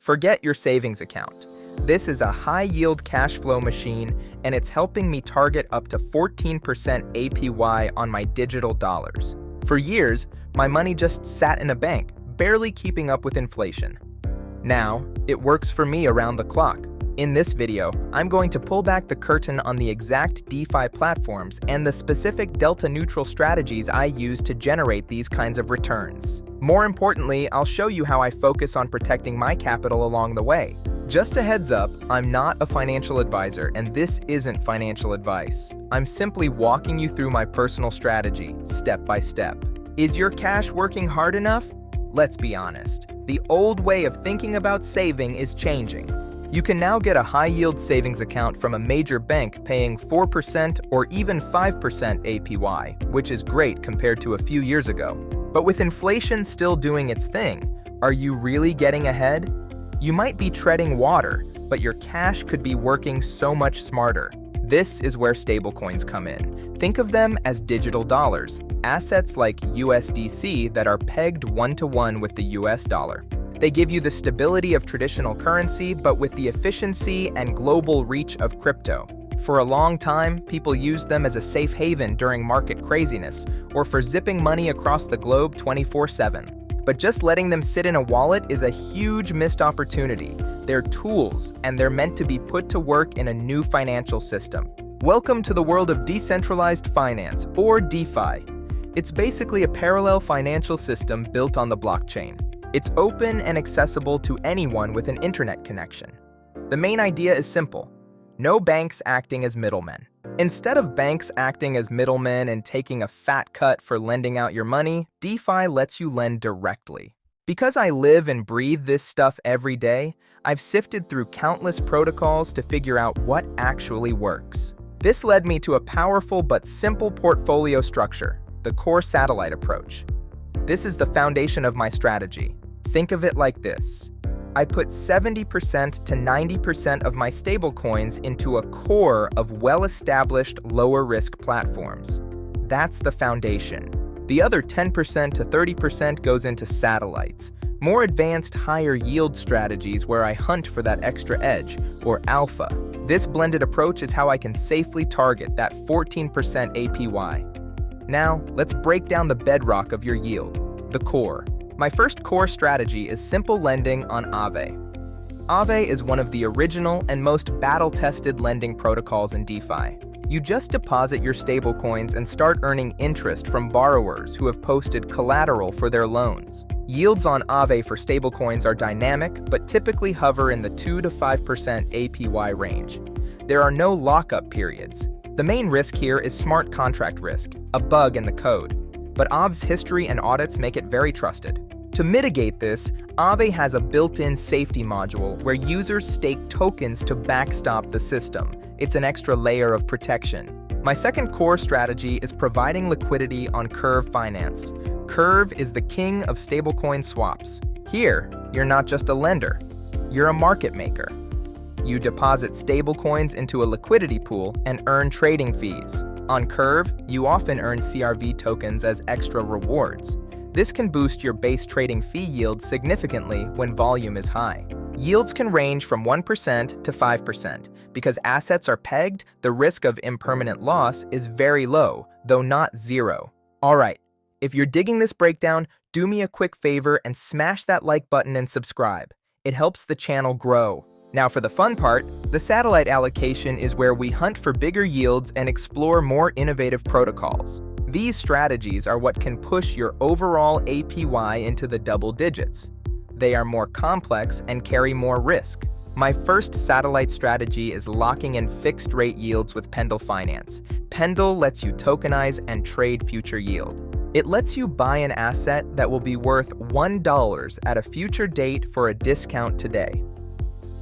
Forget your savings account. This is a high-yield cash flow machine, and it's helping me target up to 14% APY on my digital dollars. For years, my money just sat in a bank, barely keeping up with inflation. Now, it works for me around the clock. In this video, I'm going to pull back the curtain on the exact DeFi platforms and the specific delta-neutral strategies I use to generate these kinds of returns. More importantly, I'll show you how I focus on protecting my capital along the way. Just a heads up, I'm not a financial advisor, and this isn't financial advice. I'm simply walking you through my personal strategy, step by step. Is your cash working hard enough? Let's be honest. The old way of thinking about saving is changing. You can now get a high-yield savings account from a major bank paying 4% or even 5% APY, which is great compared to a few years ago. But with inflation still doing its thing, are you really getting ahead? You might be treading water, but your cash could be working so much smarter. This is where stablecoins come in. Think of them as digital dollars, assets like USDC that are pegged one-to-one with the US dollar. They give you the stability of traditional currency, but with the efficiency and global reach of crypto. For a long time, people used them as a safe haven during market craziness, or for zipping money across the globe 24/7. But just letting them sit in a wallet is a huge missed opportunity. They're tools, and they're meant to be put to work in a new financial system. Welcome to the world of decentralized finance, or DeFi. It's basically a parallel financial system built on the blockchain. It's open and accessible to anyone with an internet connection. The main idea is simple. No banks acting as middlemen. Instead of banks acting as middlemen and taking a fat cut for lending out your money, DeFi lets you lend directly. Because I live and breathe this stuff every day, I've sifted through countless protocols to figure out what actually works. This led me to a powerful but simple portfolio structure, the core satellite approach. This is the foundation of my strategy. Think of it like this. I put 70% to 90% of my stablecoins into a core of well-established lower-risk platforms. That's the foundation. The other 10% to 30% goes into satellites, more advanced higher-yield strategies where I hunt for that extra edge, or alpha. This blended approach is how I can safely target that 14% APY. Now, let's break down the bedrock of your yield, the core. My first core strategy is simple lending on Aave. Aave is one of the original and most battle-tested lending protocols in DeFi. You just deposit your stablecoins and start earning interest from borrowers who have posted collateral for their loans. Yields on Aave for stablecoins are dynamic, but typically hover in the 2 to 5% APY range. There are no lockup periods. The main risk here is smart contract risk, a bug in the code. But Aave's history and audits make it very trusted. To mitigate this, Aave has a built-in safety module where users stake tokens to backstop the system. It's an extra layer of protection. My second core strategy is providing liquidity on Curve Finance. Curve is the king of stablecoin swaps. Here, you're not just a lender, you're a market maker. You deposit stablecoins into a liquidity pool and earn trading fees. On Curve, you often earn CRV tokens as extra rewards. This can boost your base trading fee yield significantly when volume is high. Yields can range from 1% to 5%. Because assets are pegged, the risk of impermanent loss is very low, though not zero. Alright, if you're digging this breakdown, do me a quick favor and smash that like button and subscribe. It helps the channel grow. Now for the fun part, the satellite allocation is where we hunt for bigger yields and explore more innovative protocols. These strategies are what can push your overall APY into the double digits. They are more complex and carry more risk. My first satellite strategy is locking in fixed-rate yields with Pendle Finance. Pendle lets you tokenize and trade future yield. It lets you buy an asset that will be worth $1 at a future date for a discount today.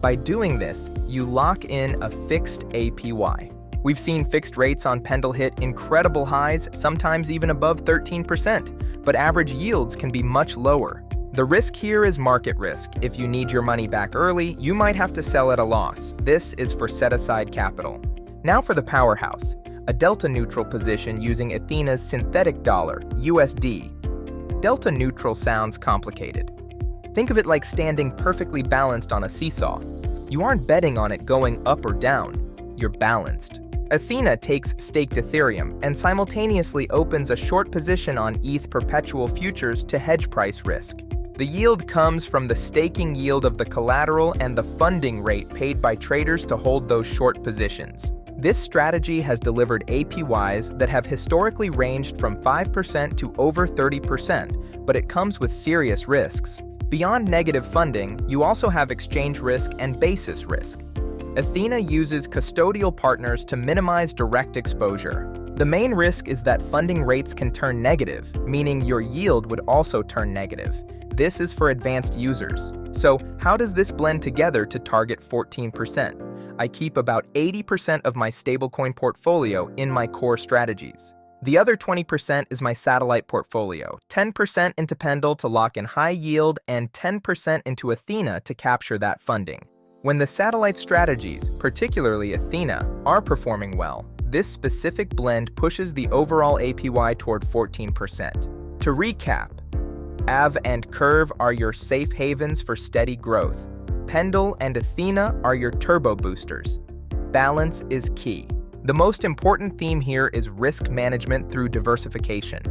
By doing this, you lock in a fixed APY. We've seen fixed rates on Pendle hit incredible highs, sometimes even above 13%, but average yields can be much lower. The risk here is market risk. If you need your money back early, you might have to sell at a loss. This is for set-aside capital. Now for the powerhouse, a delta-neutral position using Athena's synthetic dollar, USD. Delta-neutral sounds complicated. Think of it like standing perfectly balanced on a seesaw. You aren't betting on it going up or down, you're balanced. Athena takes staked Ethereum and simultaneously opens a short position on ETH perpetual futures to hedge price risk. The yield comes from the staking yield of the collateral and the funding rate paid by traders to hold those short positions. This strategy has delivered APYs that have historically ranged from 5% to over 30%, but it comes with serious risks. Beyond negative funding, you also have exchange risk and basis risk. Athena uses custodial partners to minimize direct exposure. The main risk is that funding rates can turn negative, meaning your yield would also turn negative. This is for advanced users. So, how does this blend together to target 14%? I keep about 80% of my stablecoin portfolio in my core strategies. The other 20% is my satellite portfolio, 10% into Pendle to lock in high yield, and 10% into Athena to capture that funding. When the satellite strategies, particularly Athena, are performing well, this specific blend pushes the overall APY toward 14%. To recap, AV and Curve are your safe havens for steady growth. Pendle and Athena are your turbo boosters. Balance is key. The most important theme here is risk management through diversification.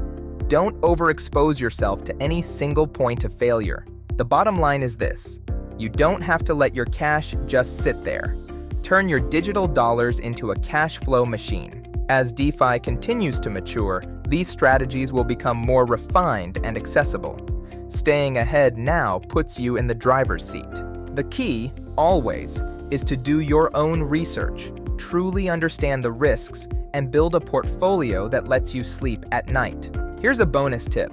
Don't overexpose yourself to any single point of failure. The bottom line is this: you don't have to let your cash just sit there. Turn your digital dollars into a cash flow machine. As DeFi continues to mature, these strategies will become more refined and accessible. Staying ahead now puts you in the driver's seat. The key, always, is to do your own research, truly understand the risks, and build a portfolio that lets you sleep at night. Here's a bonus tip.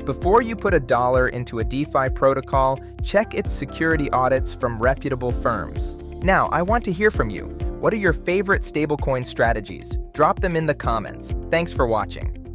Before you put $1 into a DeFi protocol, check its security audits from reputable firms. Now, I want to hear from you. What are your favorite stablecoin strategies? Drop them in the comments. Thanks for watching.